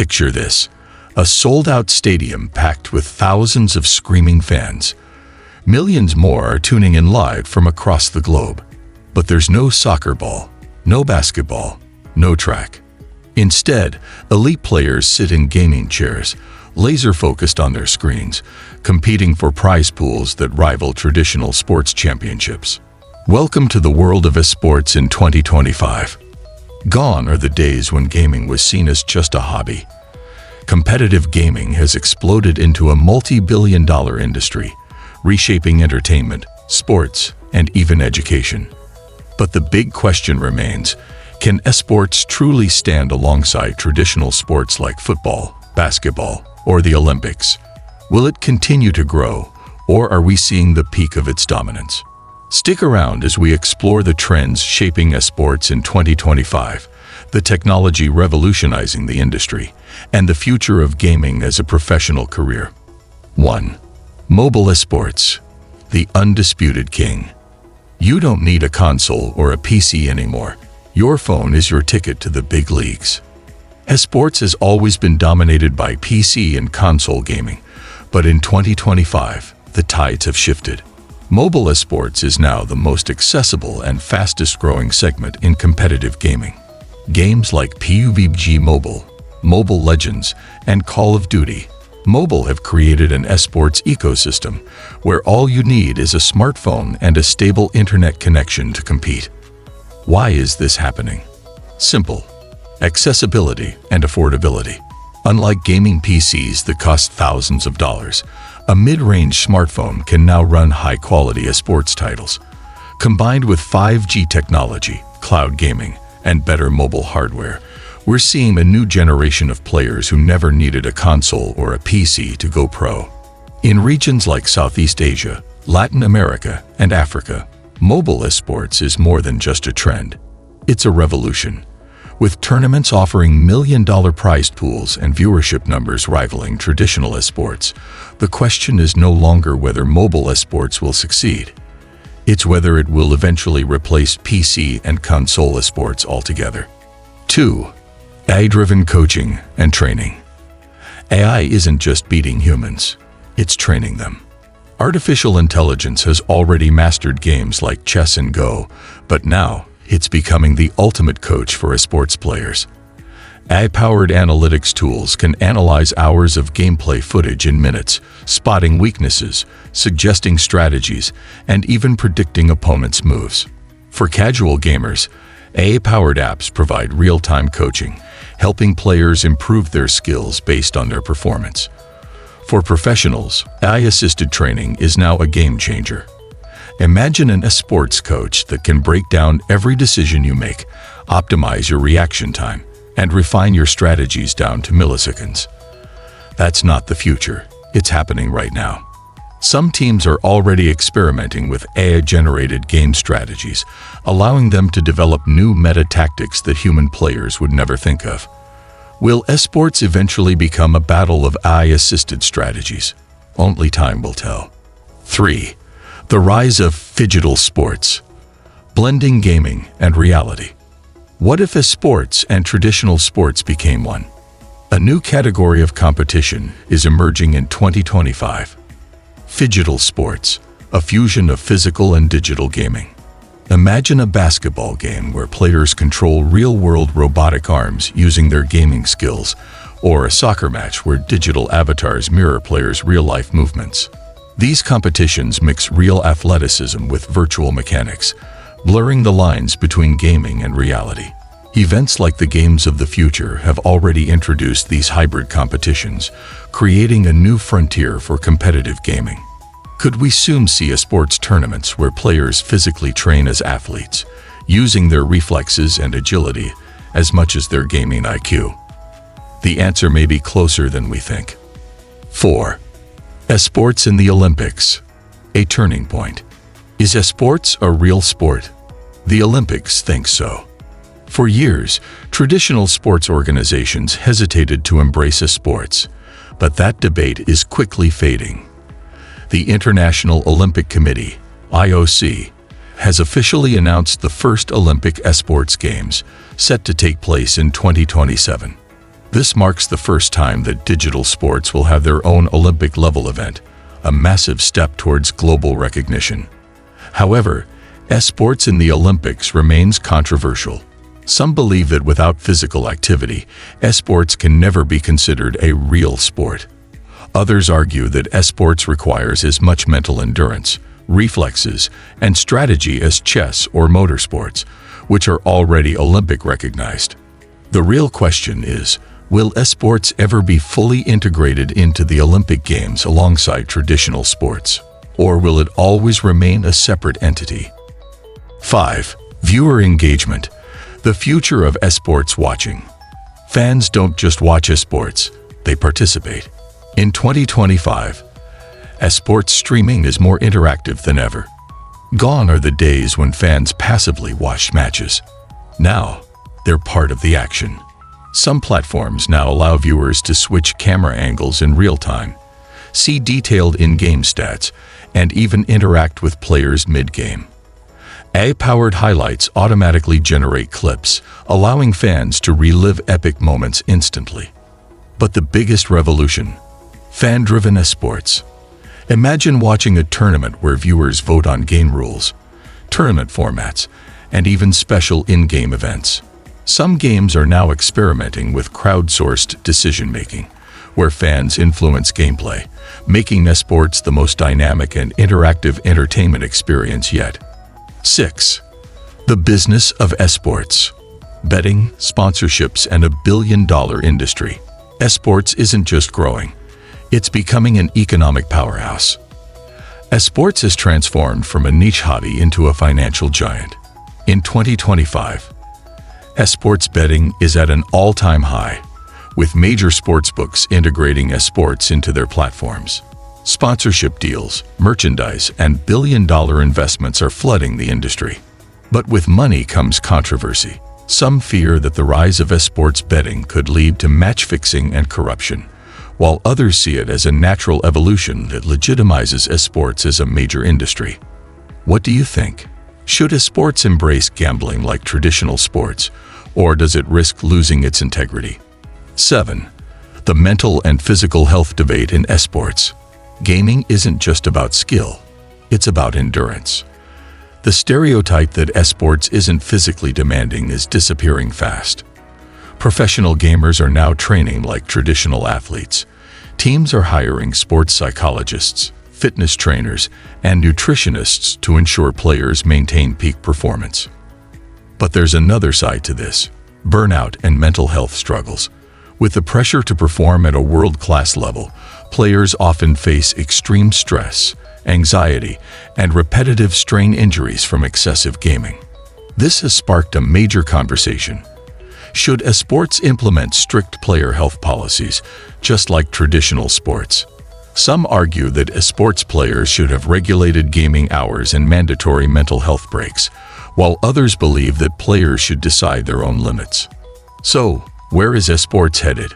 Picture this: a sold-out stadium packed with thousands of screaming fans. Millions more are tuning in live from across the globe. But there's no soccer ball, no basketball, no track. Instead, elite players sit in gaming chairs, laser-focused on their screens, competing for prize pools that rival traditional sports championships. Welcome to the world of esports in 2025. Gone are the days when gaming was seen as just a hobby. Competitive gaming has exploded into a multi-billion-dollar industry, reshaping entertainment, sports, and even education. But the big question remains: can esports truly stand alongside traditional sports like football, basketball, or the Olympics? Will it continue to grow, or are we seeing the peak of its dominance? Stick around as we explore the trends shaping esports in 2025, the technology revolutionizing the industry, and the future of gaming as a professional career. 1. Mobile esports, the undisputed king. You don't need a console or a PC anymore. Your phone is your ticket to the big leagues. Esports has always been dominated by PC and console gaming, but in 2025, the tides have shifted. Mobile esports is now the most accessible and fastest-growing segment in competitive gaming. Games like PUBG Mobile, Mobile Legends, and Call of Duty Mobile have created an esports ecosystem where all you need is a smartphone and a stable internet connection to compete. Why is this happening? Simple: accessibility and affordability. Unlike gaming PCs that cost thousands of dollars, a mid-range smartphone can now run high-quality esports titles. Combined with 5G technology, cloud gaming, and better mobile hardware, we're seeing a new generation of players who never needed a console or a PC to go pro. In regions like Southeast Asia, Latin America, and Africa, mobile esports is more than just a trend. It's a revolution. With tournaments offering million-dollar prize pools and viewership numbers rivaling traditional esports, the question is no longer whether mobile esports will succeed. It's whether it will eventually replace PC and console esports altogether. 2. AI-driven coaching and training. AI isn't just beating humans, it's training them. Artificial intelligence has already mastered games like chess and Go, but now it's becoming the ultimate coach for esports players. AI-powered analytics tools can analyze hours of gameplay footage in minutes, spotting weaknesses, suggesting strategies, and even predicting opponents' moves. For casual gamers, AI-powered apps provide real-time coaching, helping players improve their skills based on their performance. For professionals, AI-assisted training is now a game-changer. Imagine an esports coach that can break down every decision you make, optimize your reaction time, and refine your strategies down to milliseconds. That's not the future, it's happening right now. Some teams are already experimenting with AI-generated game strategies, allowing them to develop new meta tactics that human players would never think of. Will esports eventually become a battle of AI-assisted strategies? Only time will tell. 3. The rise of phygital sports, blending gaming and reality. What if esports and traditional sports became one? A new category of competition is emerging in 2025. Phygital sports, a fusion of physical and digital gaming. Imagine a basketball game where players control real-world robotic arms using their gaming skills, or a soccer match where digital avatars mirror players' real-life movements. These competitions mix real athleticism with virtual mechanics, blurring the lines between gaming and reality. Events like the Games of the Future have already introduced these hybrid competitions, creating a new frontier for competitive gaming. Could we soon see esports tournaments where players physically train as athletes, using their reflexes and agility as much as their gaming IQ? The answer may be closer than we think. 4. Esports in the Olympics, a turning point. Is esports a real sport? The Olympics think so. For years, traditional sports organizations hesitated to embrace esports, but that debate is quickly fading. The International Olympic Committee, IOC, has officially announced the first Olympic esports games, set to take place in 2027. This marks the first time that digital sports will have their own Olympic-level event, a massive step towards global recognition. However, esports in the Olympics remains controversial. Some believe that without physical activity, esports can never be considered a real sport. Others argue that esports requires as much mental endurance, reflexes, and strategy as chess or motorsports, which are already Olympic recognized. The real question is, will esports ever be fully integrated into the Olympic Games alongside traditional sports, or will it always remain a separate entity? 5. Viewer engagement. The future of esports watching. Fans don't just watch esports, they participate. In 2025, esports streaming is more interactive than ever. Gone are the days when fans passively watched matches. Now, they're part of the action. Some platforms now allow viewers to switch camera angles in real time, see detailed in-game stats, and even interact with players mid-game. AI-powered highlights automatically generate clips, allowing fans to relive epic moments instantly. But the biggest revolution: fan-driven esports. Imagine watching a tournament where viewers vote on game rules, tournament formats, and even special in-game events. Some games are now experimenting with crowdsourced decision-making, where fans influence gameplay, making esports the most dynamic and interactive entertainment experience yet. 6. The business of esports. Betting, sponsorships, and a billion-dollar industry. Esports isn't just growing, it's becoming an economic powerhouse. Esports has transformed from a niche hobby into a financial giant. In 2025, esports betting is at an all-time high, with major sportsbooks integrating esports into their platforms. Sponsorship deals, merchandise, and billion-dollar investments are flooding the industry. But with money comes controversy. Some fear that the rise of esports betting could lead to match-fixing and corruption, while others see it as a natural evolution that legitimizes esports as a major industry. What do you think? Should esports embrace gambling like traditional sports, or does it risk losing its integrity? 7. The mental and physical health debate in esports. Gaming isn't just about skill, it's about endurance. The stereotype that esports isn't physically demanding is disappearing fast. Professional gamers are now training like traditional athletes. Teams are hiring sports psychologists, fitness trainers, and nutritionists to ensure players maintain peak performance. But there's another side to this: burnout and mental health struggles. With the pressure to perform at a world-class level, players often face extreme stress, anxiety, and repetitive strain injuries from excessive gaming. This has sparked a major conversation. Should esports implement strict player health policies, just like traditional sports? Some argue that esports players should have regulated gaming hours and mandatory mental health breaks, while others believe that players should decide their own limits. So, where is esports headed?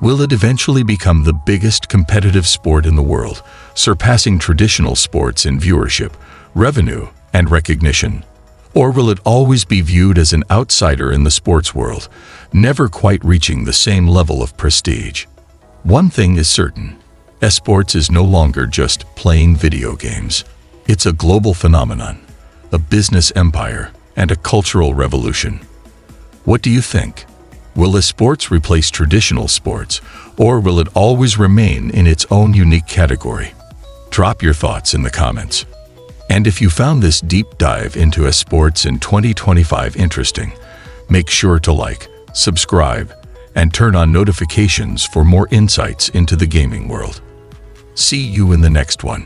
Will it eventually become the biggest competitive sport in the world, surpassing traditional sports in viewership, revenue, and recognition? Or will it always be viewed as an outsider in the sports world, never quite reaching the same level of prestige? One thing is certain: esports is no longer just playing video games. It's a global phenomenon, a business empire, and a cultural revolution. What do you think? Will esports replace traditional sports, or will it always remain in its own unique category? Drop your thoughts in the comments. And if you found this deep dive into esports in 2025 interesting, make sure to like, subscribe, and turn on notifications for more insights into the gaming world. See you in the next one.